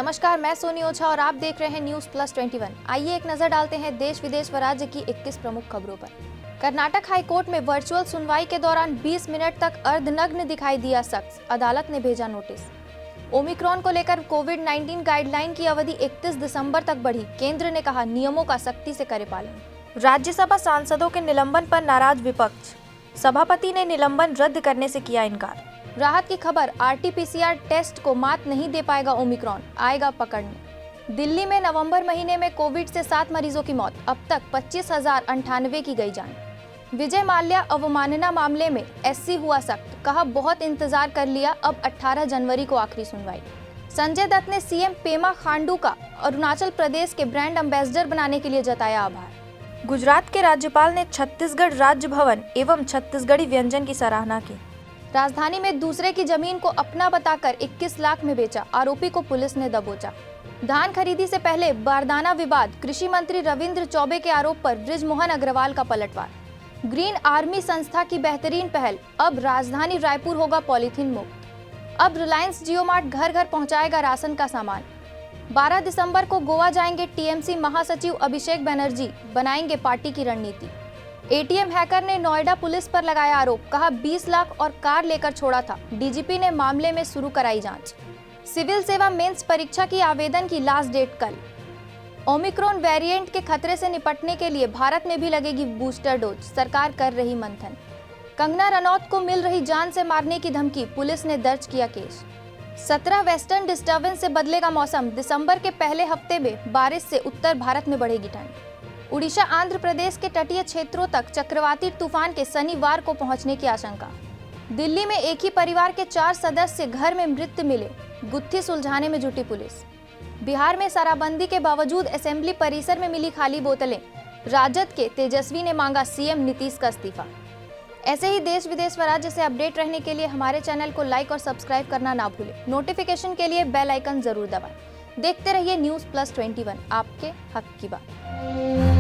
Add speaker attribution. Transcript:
Speaker 1: नमस्कार, मैं सोनी ओझा और आप देख रहे हैं न्यूज़ प्लस 21। आइए एक नजर डालते हैं देश विदेश व राज्य की 21 प्रमुख खबरों पर। कर्नाटक हाईकोर्ट में वर्चुअल सुनवाई के दौरान 20 मिनट तक अर्धनग्न दिखाई दिया शख्स, अदालत ने भेजा नोटिस। ओमिक्रॉन को लेकर कोविड-19 गाइडलाइन की अवधि 31 दिसंबर तक बढ़ी, केंद्र ने कहा नियमों का सख्ती से करे पालन। राज्यसभा सांसदों के निलंबन पर नाराज विपक्ष, सभापति ने निलंबन रद्द करने से किया इनकार। राहत की खबर, RT-PCR टेस्ट को मात नहीं दे पाएगा ओमिक्रॉन, आएगा पकड़ने। दिल्ली में नवंबर महीने में कोविड से 7 मरीजों की मौत, अब तक 25,098 की गई जान। विजय माल्या अवमानना मामले में SC हुआ सख्त, कहा बहुत इंतजार कर लिया, अब 18 जनवरी को आखिरी सुनवाई। संजय दत्त ने CM पेमा खांडू का अरुणाचल प्रदेश के ब्रांड एम्बेसडर बनाने के लिए जताया आभार। गुजरात के राज्यपाल ने छत्तीसगढ़ राज्य भवन एवं छत्तीसगढ़ी व्यंजन की सराहना की। राजधानी में दूसरे की जमीन को अपना बताकर 21 लाख में बेचा, आरोपी को पुलिस ने दबोचा। धान खरीदी से पहले बारदाना विवाद, कृषि मंत्री रविंद्र चौबे के आरोप पर बृजमोहन अग्रवाल का पलटवार। ग्रीन आर्मी संस्था की बेहतरीन पहल, अब राजधानी रायपुर होगा पॉलीथीन मुक्त। अब रिलायंस जियो मार्ट घर घर पहुंचाएगा राशन का सामान। 12 दिसंबर को गोवा जाएंगे TMC महासचिव अभिषेक बनर्जी, बनाएंगे पार्टी की रणनीति। ATM हैकर ने नोएडा पुलिस पर लगाया आरोप, कहा 20 लाख और कार लेकर छोड़ा था। DGP ने मामले में शुरू कराई जांच। सिविल सेवा मेंस परीक्षा की आवेदन की लास्ट डेट कल। ओमिक्रॉन वेरिएंट के खतरे से निपटने के लिए भारत में भी लगेगी बूस्टर डोज, सरकार कर रही मंथन। कंगना रनौत को मिल रही जान से मारने की धमकी, पुलिस ने दर्ज किया केस। 17 वेस्टर्न डिस्टर्बेंस से बदलेगा मौसम, दिसंबर के पहले हफ्ते में बारिश से उत्तर भारत में बढ़ेगी ठंड। उड़ीसा आंध्र प्रदेश के तटीय क्षेत्रों तक चक्रवाती तूफान के शनिवार को पहुंचने की आशंका। दिल्ली में एक ही परिवार के 4 सदस्य घर में मृत मिले, गुत्थी सुलझाने में जुटी पुलिस। बिहार में शराबबंदी के बावजूद असेंबली परिसर में मिली खाली बोतलें, राजद के तेजस्वी ने मांगा CM नीतीश का इस्तीफा। ऐसे ही देश विदेश व राज्य से अपडेट रहने के लिए हमारे चैनल को लाइक और सब्सक्राइब करना ना भूलें। नोटिफिकेशन के लिए बेल आइकन जरूर दबाएं। देखते रहिए न्यूज़ प्लस 21, आपके हक की बात।